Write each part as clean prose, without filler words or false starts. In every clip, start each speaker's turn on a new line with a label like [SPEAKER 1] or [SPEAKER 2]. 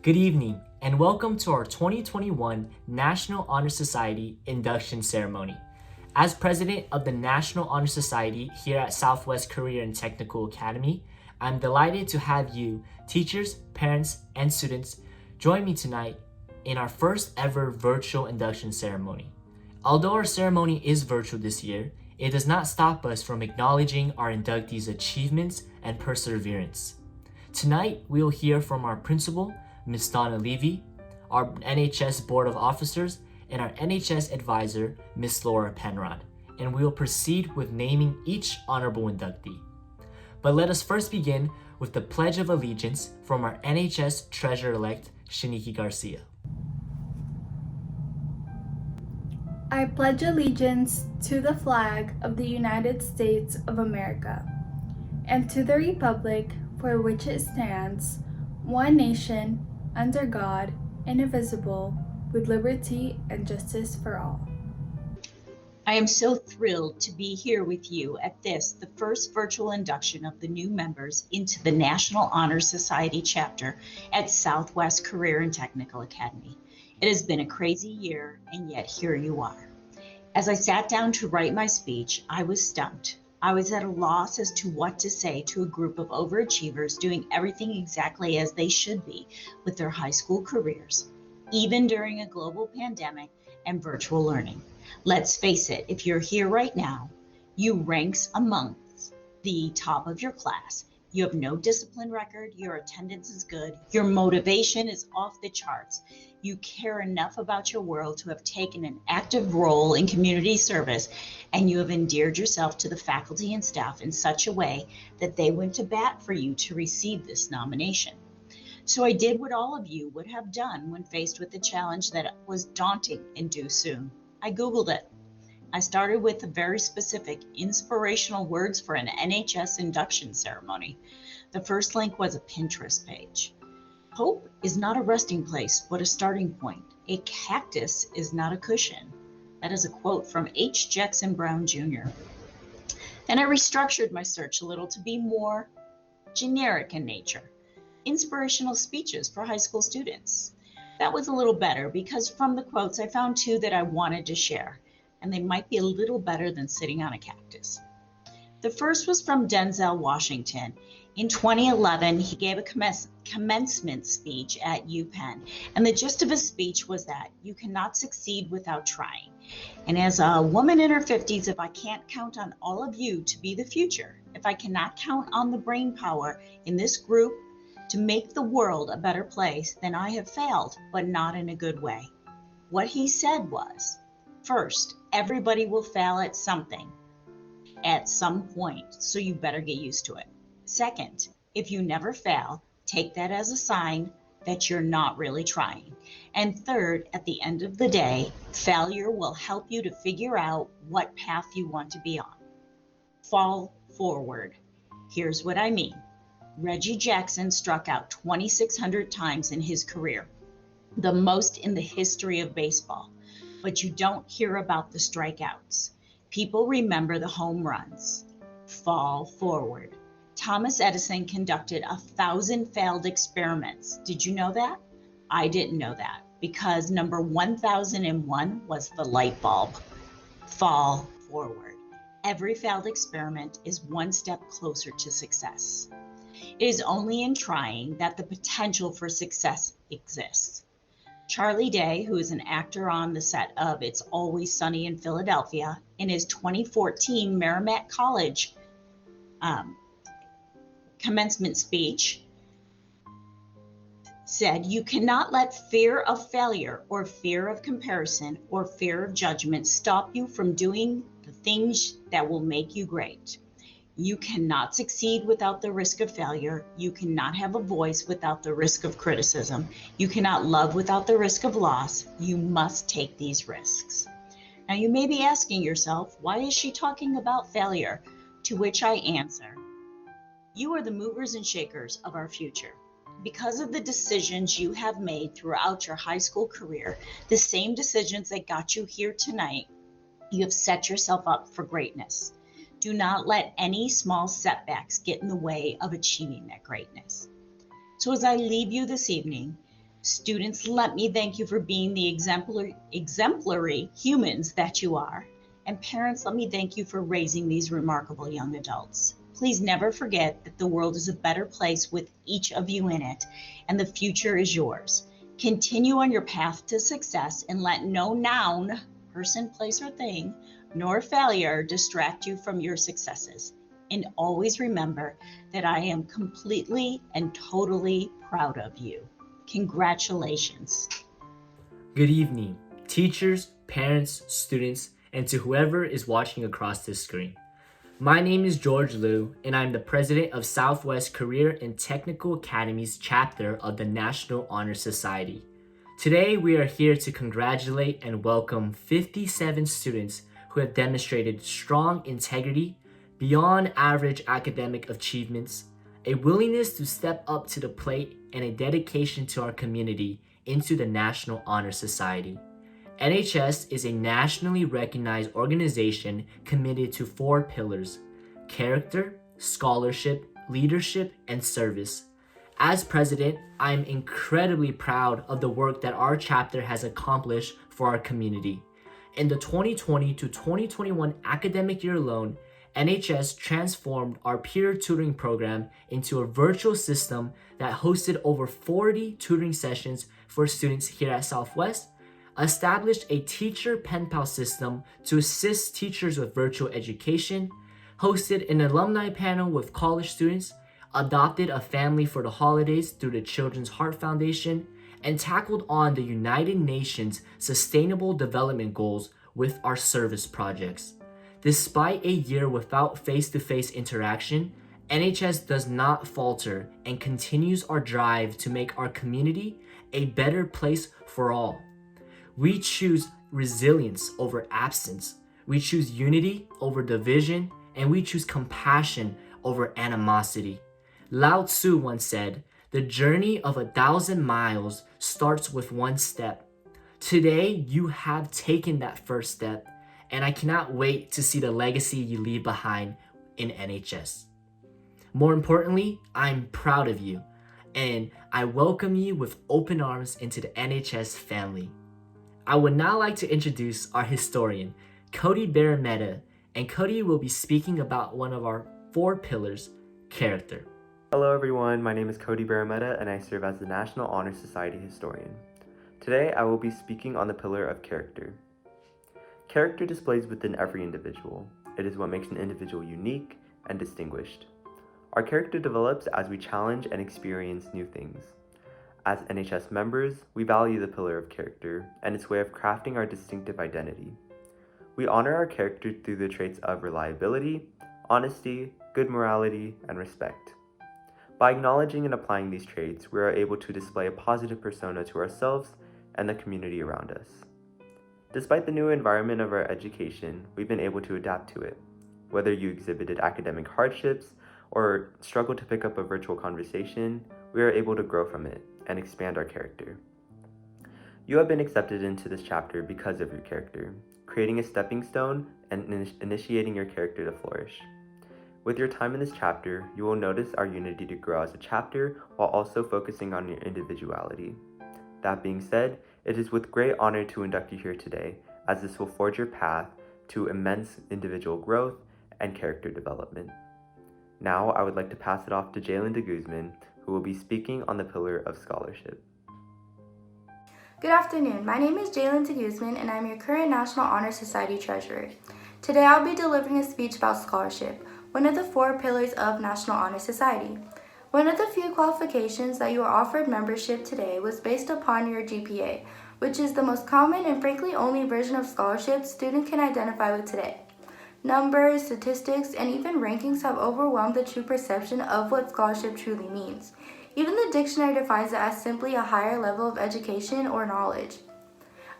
[SPEAKER 1] Good evening, and welcome to our 2021 National Honor Society induction ceremony. As president of the National Honor Society here at Southwest Career and Technical Academy, I'm delighted to have you, teachers, parents, and students, join me tonight in our first ever virtual induction ceremony. Although our ceremony is virtual this year, it does not stop us from acknowledging our inductees' achievements and perseverance. Tonight, we will hear from our principal, Ms. Donna Levy, our NHS Board of Officers, and our NHS Advisor, Ms. Laura Penrod, and we will proceed with naming each honorable inductee. But let us first begin with the Pledge of Allegiance from our NHS Treasurer-elect, Shaniki Garcia.
[SPEAKER 2] I pledge allegiance to the flag of the United States of America and to the republic for which it stands, one nation, under God, indivisible, with liberty and justice for all.
[SPEAKER 3] I am so thrilled to be here with you at the first virtual induction of the new members into the National Honor Society chapter at Southwest Career and Technical Academy. It has been a crazy year, and yet here you are. As I sat down to write my speech, I was stumped. I was at a loss as to what to say to a group of overachievers doing everything exactly as they should be with their high school careers, even during a global pandemic and virtual learning. Let's face it, if you're here right now, you ranks amongst the top of your class. You have no discipline record, your attendance is good, your motivation is off the charts. You care enough about your world to have taken an active role in community service, and you have endeared yourself to the faculty and staff in such a way that they went to bat for you to receive this nomination. So I did what all of you would have done when faced with the challenge that was daunting and due soon. I Googled it. I started with the very specific inspirational words for an NHS induction ceremony. The first link was a Pinterest page. Hope is not a resting place, but a starting point. A cactus is not a cushion. That is a quote from H. Jackson Brown Jr. Then I restructured my search a little to be more generic in nature. Inspirational speeches for high school students. That was a little better because from the quotes I found two that I wanted to share, and they might be a little better than sitting on a cactus. The first was from Denzel Washington. In 2011, he gave a commencement speech at UPenn, and the gist of his speech was that you cannot succeed without trying. And as a woman in her 50s, if I can't count on all of you to be the future, if I cannot count on the brain power in this group to make the world a better place, then I have failed, but not in a good way. What he said was, first, everybody will fail at something at some point, so you better get used to it. Second, if you never fail, take that as a sign that you're not really trying. And third, at the end of the day, failure will help you to figure out what path you want to be on. Fall forward. Here's what I mean. Reggie Jackson struck out 2,600 times in his career, the most in the history of baseball. But you don't hear about the strikeouts. People remember the home runs. Fall forward. Thomas Edison conducted 1,000 failed experiments. Did you know that? I didn't know that because number 1001 was the light bulb. Fall forward. Every failed experiment is one step closer to success. It is only in trying that the potential for success exists. Charlie Day, who is an actor on the set of It's Always Sunny in Philadelphia, in his 2014 Merrimack College commencement speech, said, "You cannot let fear of failure or fear of comparison or fear of judgment stop you from doing the things that will make you great. You cannot succeed without the risk of failure. You cannot have a voice without the risk of criticism. You cannot love without the risk of loss. You must take these risks." Now you may be asking yourself, why is she talking about failure? To which I answer, you are the movers and shakers of our future. Because of the decisions you have made throughout your high school career, the same decisions that got you here tonight, you have set yourself up for greatness. Do not let any small setbacks get in the way of achieving that greatness. So as I leave you this evening, Students, let me thank you for being the exemplary humans that you are. And parents, let me thank you for raising these remarkable young adults. Please never forget that the world is a better place with each of you in it, and the future is yours. Continue on your path to success and let no noun, person, place, or thing, nor failure distract you from your successes. And always remember that I am completely and totally proud of you. Congratulations.
[SPEAKER 1] Good evening, teachers, parents, students, and to whoever is watching across this screen. My name is George Liu, and I'm the president of Southwest Career and Technical Academy's chapter of the National Honor Society. Today, we are here to congratulate and welcome 57 students who have demonstrated strong integrity, beyond average academic achievements, a willingness to step up to the plate, and a dedication to our community into the National Honor Society. NHS is a nationally recognized organization committed to 4 pillars: character, scholarship, leadership, and service. As president, I am incredibly proud of the work that our chapter has accomplished for our community. In the 2020 to 2021 academic year alone, NHS transformed our peer tutoring program into a virtual system that hosted over 40 tutoring sessions for students here at Southwest, established a teacher pen pal system to assist teachers with virtual education, hosted an alumni panel with college students, adopted a family for the holidays through the Children's Heart Foundation, and tackled on the United Nations Sustainable Development Goals with our service projects. Despite a year without face-to-face interaction, NHS does not falter and continues our drive to make our community a better place for all. We choose resilience over absence. We choose unity over division, and we choose compassion over animosity. Lao Tzu once said, "The journey of 1,000 miles starts with one step." Today, you have taken that first step, and I cannot wait to see the legacy you leave behind in NHS. More importantly, I'm proud of you, and I welcome you with open arms into the NHS family. I would now like to introduce our historian, Codey Barametta, and Codey will be speaking about one of our 4 pillars, character.
[SPEAKER 4] Hello everyone, my name is Codey Barametta and I serve as the National Honor Society historian. Today I will be speaking on the pillar of character. Character displays within every individual. It is what makes an individual unique and distinguished. Our character develops as we challenge and experience new things. As NHS members, we value the pillar of character and its way of crafting our distinctive identity. We honor our character through the traits of reliability, honesty, good morality, and respect. By acknowledging and applying these traits, we are able to display a positive persona to ourselves and the community around us. Despite the new environment of our education, we've been able to adapt to it. Whether you exhibited academic hardships or struggled to pick up a virtual conversation, we are able to grow from it and expand our character. You have been accepted into this chapter because of your character, creating a stepping stone and initiating your character to flourish. With your time in this chapter, you will notice our unity to grow as a chapter while also focusing on your individuality. That being said, it is with great honor to induct you here today, as this will forge your path to immense individual growth and character development. Now, I would like to pass it off to Jalen de Guzman, who will be speaking on the pillar of scholarship.
[SPEAKER 5] Good afternoon. My name is Jalen de Guzman, and I'm your current National Honor Society treasurer. Today, I'll be delivering a speech about scholarship, one of the 4 pillars of National Honor Society. One of the few qualifications that you are offered membership today was based upon your GPA, which is the most common and frankly only version of scholarship students can identify with today. Numbers, statistics, and even rankings have overwhelmed the true perception of what scholarship truly means. Even the dictionary defines it as simply a higher level of education or knowledge.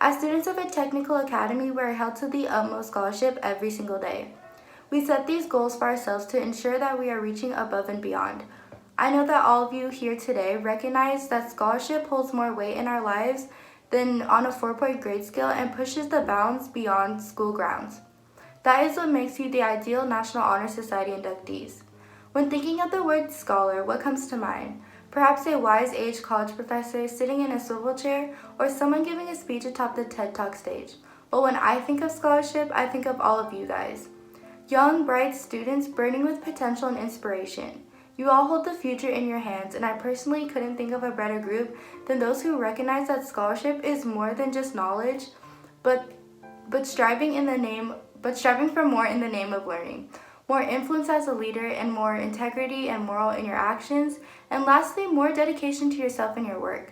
[SPEAKER 5] As students of a technical academy, we are held to the utmost scholarship every single day. We set these goals for ourselves to ensure that we are reaching above and beyond. I know that all of you here today recognize that scholarship holds more weight in our lives than on a 4-point grade scale and pushes the bounds beyond school grounds. That is what makes you the ideal National Honor Society inductees. When thinking of the word scholar, what comes to mind? Perhaps a wise-aged college professor sitting in a swivel chair, or someone giving a speech atop the TED Talk stage. But when I think of scholarship, I think of all of you guys. Young, bright students burning with potential and inspiration. You all hold the future in your hands, and I personally couldn't think of a better group than those who recognize that scholarship is more than just knowledge, but striving for more in the name of learning. More influence as a leader, and more integrity and moral in your actions, and lastly, more dedication to yourself and your work.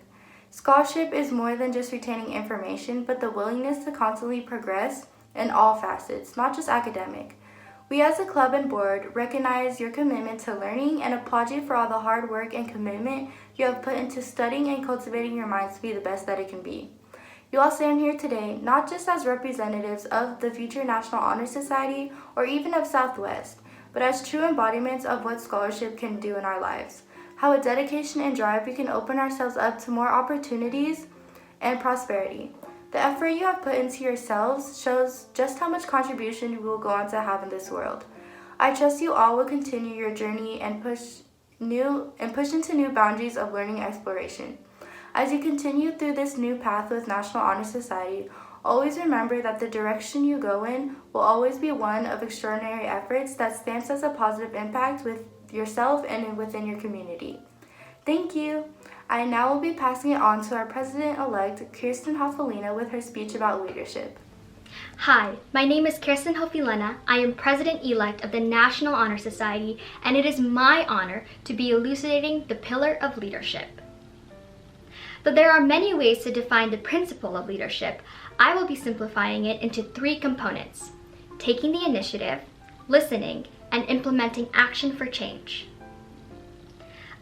[SPEAKER 5] Scholarship is more than just retaining information, but the willingness to constantly progress in all facets, not just academic. We as a club and board recognize your commitment to learning and applaud you for all the hard work and commitment you have put into studying and cultivating your minds to be the best that it can be. You all stand here today not just as representatives of the future National Honor Society or even of Southwest, but as true embodiments of what scholarship can do in our lives. How with dedication and drive we can open ourselves up to more opportunities and prosperity. The effort you have put into yourselves shows just how much contribution you will go on to have in this world. I trust you all will continue your journey and push into new boundaries of learning and exploration. As you continue through this new path with National Honor Society, always remember that the direction you go in will always be one of extraordinary efforts that stamps as a positive impact with yourself and within your community. Thank you. I now will be passing it on to our President-elect, Kirsten Hoffelina, with her speech about leadership.
[SPEAKER 6] Hi, my name is Kirsten Hoffelina. I am President-elect of the National Honor Society, and it is my honor to be elucidating the pillar of leadership. Though there are many ways to define the principle of leadership, I will be simplifying it into 3 components: taking the initiative, listening, and implementing action for change.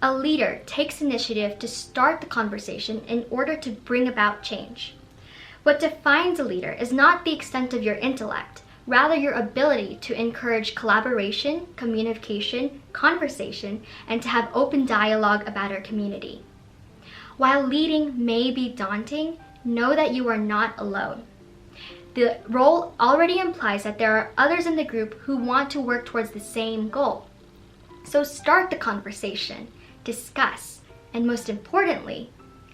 [SPEAKER 6] A leader takes initiative to start the conversation in order to bring about change. What defines a leader is not the extent of your intellect, rather your ability to encourage collaboration, communication, conversation, and to have open dialogue about our community. While leading may be daunting, know that you are not alone. The role already implies that there are others in the group who want to work towards the same goal. So start the conversation, discuss, and most importantly,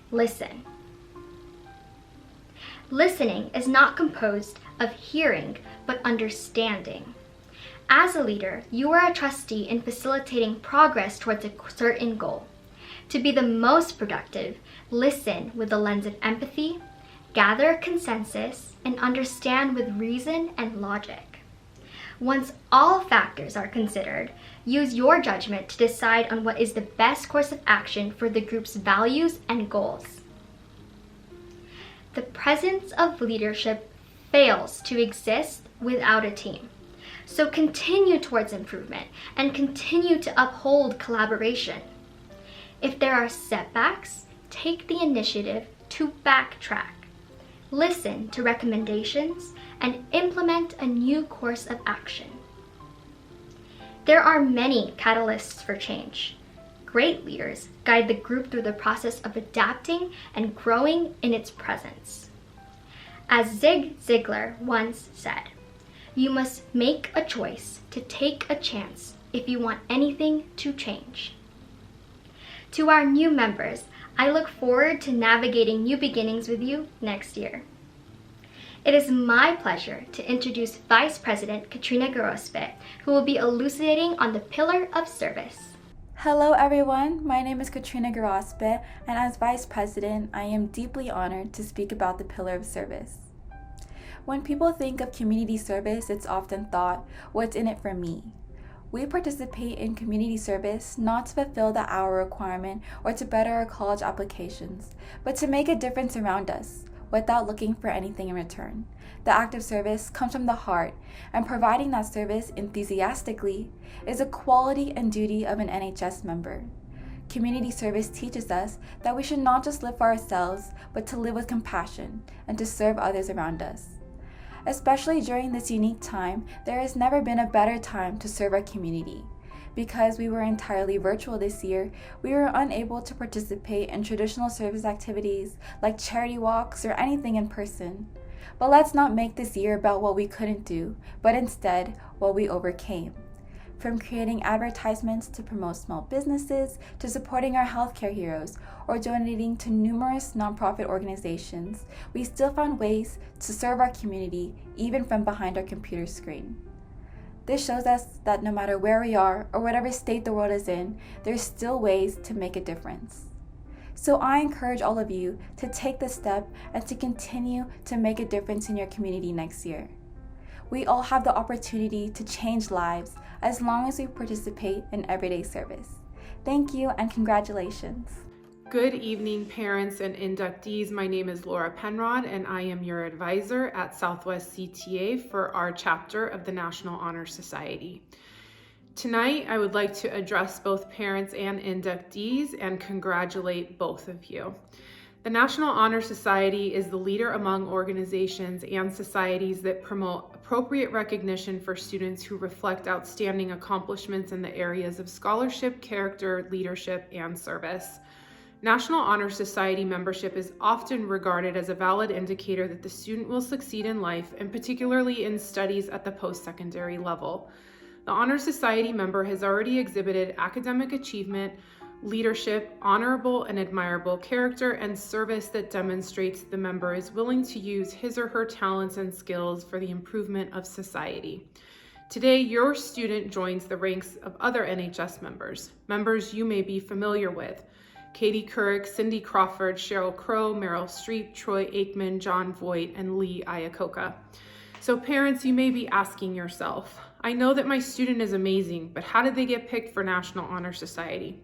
[SPEAKER 6] listen. Listening is not composed of hearing, but understanding. As a leader, you are a trustee in facilitating progress towards a certain goal. To be the most productive, listen with a lens of empathy, gather a consensus, and understand with reason and logic. Once all factors are considered, use your judgment to decide on what is the best course of action for the group's values and goals. The presence of leadership fails to exist without a team. So continue towards improvement and continue to uphold collaboration. If there are setbacks, take the initiative to backtrack. Listen to recommendations and implement a new course of action. There are many catalysts for change. Great leaders guide the group through the process of adapting and growing in its presence. As Zig Ziglar once said, you must make a choice to take a chance if you want anything to change. To our new members, I look forward to navigating new beginnings with you next year. It is my pleasure to introduce Vice President Katrina Gorospe, who will be elucidating on the pillar of service.
[SPEAKER 7] Hello everyone, my name is Katrina Gorospe, and as Vice President, I am deeply honored to speak about the pillar of service. When people think of community service, it's often thought, what's in it for me? We participate in community service not to fulfill the hour requirement or to better our college applications, but to make a difference around us without looking for anything in return. The act of service comes from the heart, and providing that service enthusiastically is a quality and duty of an NHS member. Community service teaches us that we should not just live for ourselves, but to live with compassion and to serve others around us. Especially during this unique time, there has never been a better time to serve our community. Because we were entirely virtual this year, we were unable to participate in traditional service activities like charity walks or anything in person. But let's not make this year about what we couldn't do, but instead what we overcame. from creating advertisements to promote small businesses, to supporting our healthcare heroes, or donating to numerous nonprofit organizations, we still found ways to serve our community even from behind our computer screen. This shows us that no matter where we are or whatever state the world is in, there's still ways to make a difference. So I encourage all of you to take this step and to continue to make a difference in your community next year. We all have the opportunity to change lives as long as we participate in everyday service. Thank you and congratulations.
[SPEAKER 8] Good evening, parents and inductees. My name is Laura Penrod, and I am your advisor at SWCTA for our chapter of the National Honor Society. Tonight, I would like to address both parents and inductees and congratulate both of you. The National Honor Society is the leader among organizations and societies that promote appropriate recognition for students who reflect outstanding accomplishments in the areas of scholarship, character, leadership, and service. National Honor Society membership is often regarded as a valid indicator that the student will succeed in life, and particularly in studies at the post-secondary level. The Honor Society member has already exhibited academic achievement, leadership, honorable and admirable character, and service that demonstrates the member is willing to use his or her talents and skills for the improvement of society. Today, your student joins the ranks of other NHS members you may be familiar with: Katie Couric, Cindy Crawford, Cheryl Crow, Meryl Streep, Troy Aikman, John Voight, and Lee Iacocca. So parents, you may be asking yourself, I know that my student is amazing, but how did they get picked for National Honor Society?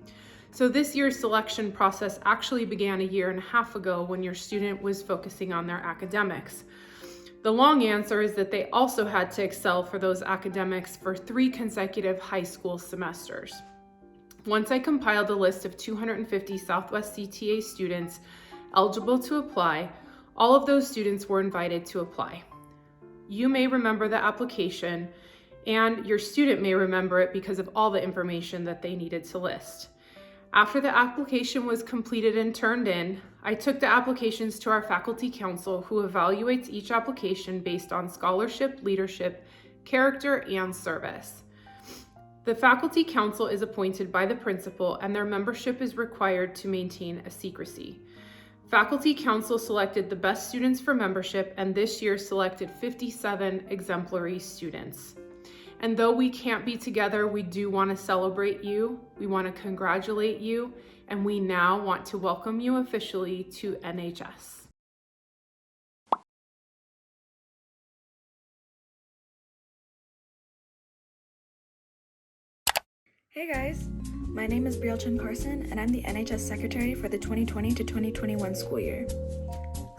[SPEAKER 8] So this year's selection process actually began a year and a half ago when your student was focusing on their academics. The long answer is that they also had to excel for those academics for 3 consecutive high school semesters. Once I compiled a list of 250 SWCTA students eligible to apply, all of those students were invited to apply. You may remember the application, and your student may remember it because of all the information that they needed to list. After the application was completed and turned in, I took the applications to our faculty council, who evaluates each application based on scholarship, leadership, character, and service. The faculty council is appointed by the principal, and their membership is required to maintain a secrecy. Faculty council selected the best students for membership, and this year selected 57 exemplary students. And though we can't be together, we do want to celebrate you, we want to congratulate you, and we now want to welcome you officially to NHS.
[SPEAKER 9] Hey guys, my name is Brielle Chen Carson, and I'm the NHS Secretary for the 2020 to 2021 school year.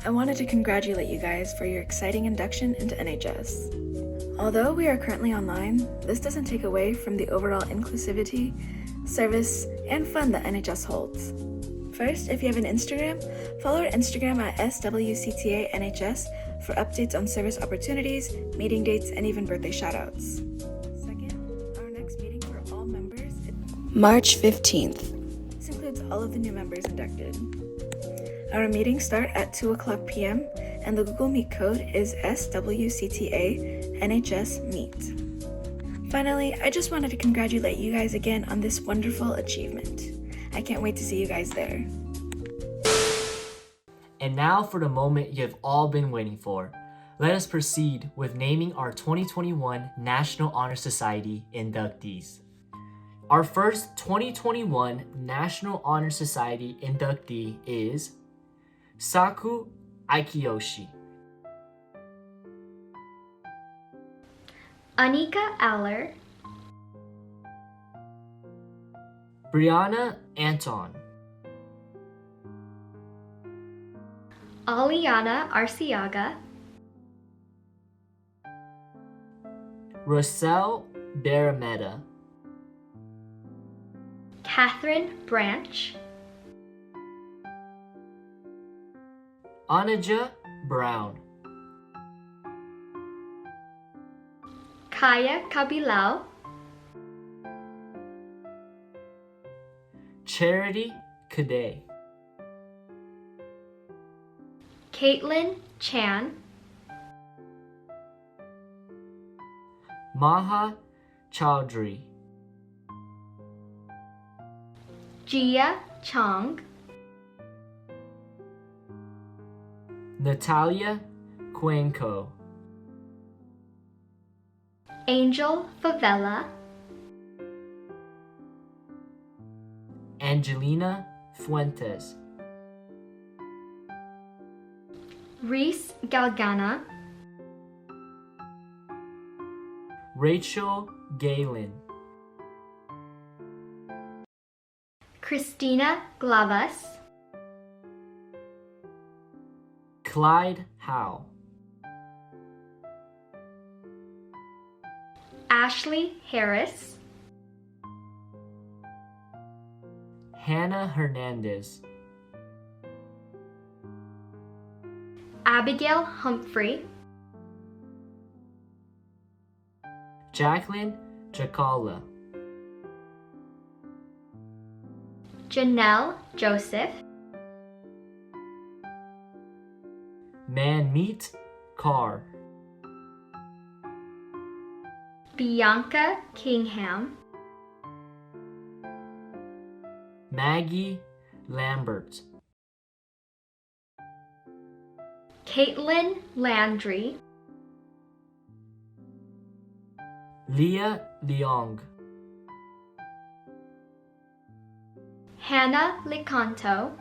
[SPEAKER 9] I wanted to congratulate you guys for your exciting induction into NHS. Although we are currently online, this doesn't take away from the overall inclusivity, service, and fun that NHS holds. First, if you have an Instagram, follow our Instagram at SWCTA NHS for updates on service opportunities, meeting dates, and even birthday shoutouts. Second, our next meeting for all members is March 15th. This includes all of the new members inducted. Our meetings start at 2:00 p.m. and the Google Meet code is SWCTA NHS Meet. Finally, I just wanted to congratulate you guys again on this wonderful achievement. I can't wait to see you guys there.
[SPEAKER 1] And now for the moment you have all been waiting for. Let us proceed with naming our 2021 National Honor Society inductees. Our first 2021 National Honor Society inductee is Saku Aikiyoshi.
[SPEAKER 6] Anika Aller,
[SPEAKER 1] Brianna Anton,
[SPEAKER 6] Aliana Arciaga,
[SPEAKER 1] Roselle Barametta,
[SPEAKER 6] Catherine Branch,
[SPEAKER 1] Anaja Brown,
[SPEAKER 6] Kaya Kabilao,
[SPEAKER 1] Charity Cadet,
[SPEAKER 6] Caitlin Chan,
[SPEAKER 1] Maha Chowdhury,
[SPEAKER 6] Jia Chong,
[SPEAKER 1] Natalia Cuenco,
[SPEAKER 6] Angel Favela,
[SPEAKER 1] Angelina Fuentes,
[SPEAKER 6] Reese Galgana,
[SPEAKER 1] Rachel Galen,
[SPEAKER 6] Christina Glavas,
[SPEAKER 1] Clyde Howe,
[SPEAKER 6] Ashley Harris,
[SPEAKER 1] Hannah Hernandez,
[SPEAKER 6] Abigail Humphrey,
[SPEAKER 1] Jacqueline Jacala,
[SPEAKER 6] Janelle Joseph,
[SPEAKER 1] Manmeet Carr,
[SPEAKER 6] Bianca Kingham,
[SPEAKER 1] Maggie Lambert,
[SPEAKER 6] Caitlin Landry,
[SPEAKER 1] Leah Leong,
[SPEAKER 6] Hannah Licanto,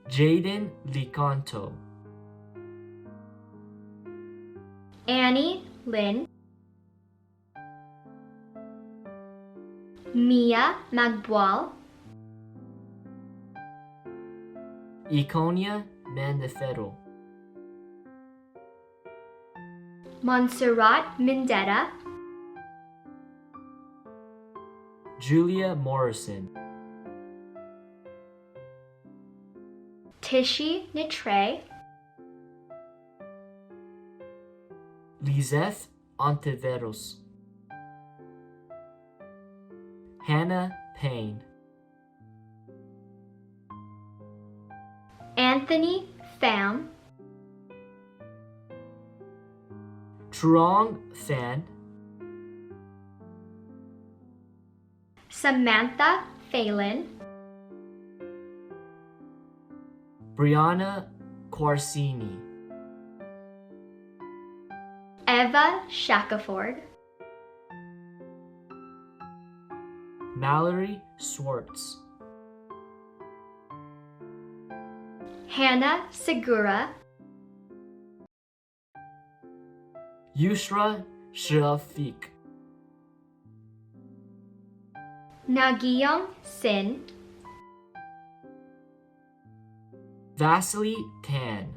[SPEAKER 1] Jaden Licanto,
[SPEAKER 6] Annie Lynn, Mia Magbual,
[SPEAKER 1] Iconia Mandefero,
[SPEAKER 6] Montserrat Mindetta,
[SPEAKER 1] Julia Morrison,
[SPEAKER 6] Tishi Nitre,
[SPEAKER 1] Lizeth Ontiveros, Hannah Payne,
[SPEAKER 6] Anthony Pham,
[SPEAKER 1] Truong Fan,
[SPEAKER 6] Samantha Phelan,
[SPEAKER 1] Brianna Corsini,
[SPEAKER 6] Eva Shackelford,
[SPEAKER 1] Mallory Swartz,
[SPEAKER 6] Hannah Segura,
[SPEAKER 1] Yusra Shafiq,
[SPEAKER 6] Nagyong Sin,
[SPEAKER 1] Vasily Tan,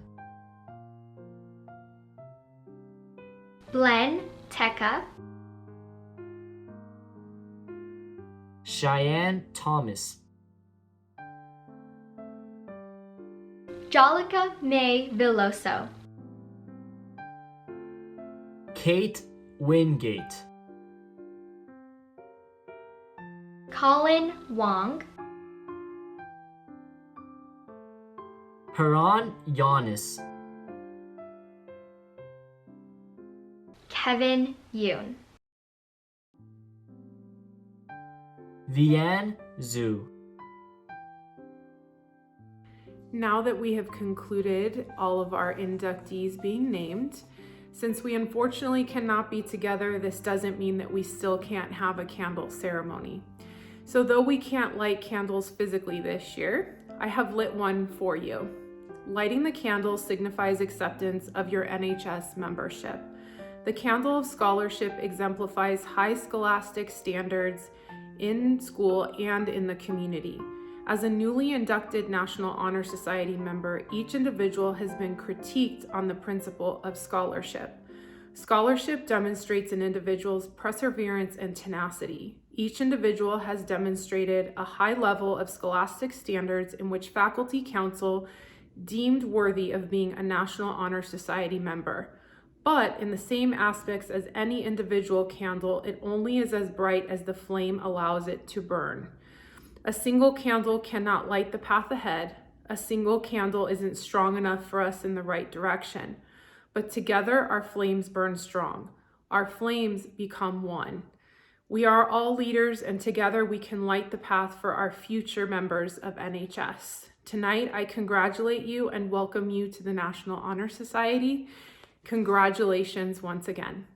[SPEAKER 6] Blen Teka,
[SPEAKER 1] Cheyenne Thomas,
[SPEAKER 6] Jolica May Villoso,
[SPEAKER 1] Kate Wingate,
[SPEAKER 6] Colin Wong,
[SPEAKER 1] Haran Giannis,
[SPEAKER 6] Kevin Yoon,
[SPEAKER 1] Vian Zhu.
[SPEAKER 8] Now that we have concluded all of our inductees being named, since we unfortunately cannot be together, this doesn't mean that we still can't have a candle ceremony. So though we can't light candles physically this year, I have lit one for you. Lighting the candle signifies acceptance of your NHS membership. The candle of scholarship exemplifies high scholastic standards in school and in the community. As a newly inducted National Honor Society member, each individual has been critiqued on the principle of scholarship. Scholarship demonstrates an individual's perseverance and tenacity. Each individual has demonstrated a high level of scholastic standards in which faculty council deemed worthy of being a National Honor Society member. But in the same aspects as any individual candle, it only is as bright as the flame allows it to burn. A single candle cannot light the path ahead. A single candle isn't strong enough for us in the right direction. But together our flames burn strong. Our flames become one. We are all leaders, and together we can light the path for our future members of NHS. Tonight, I congratulate you and welcome you to the National Honor Society. Congratulations once again.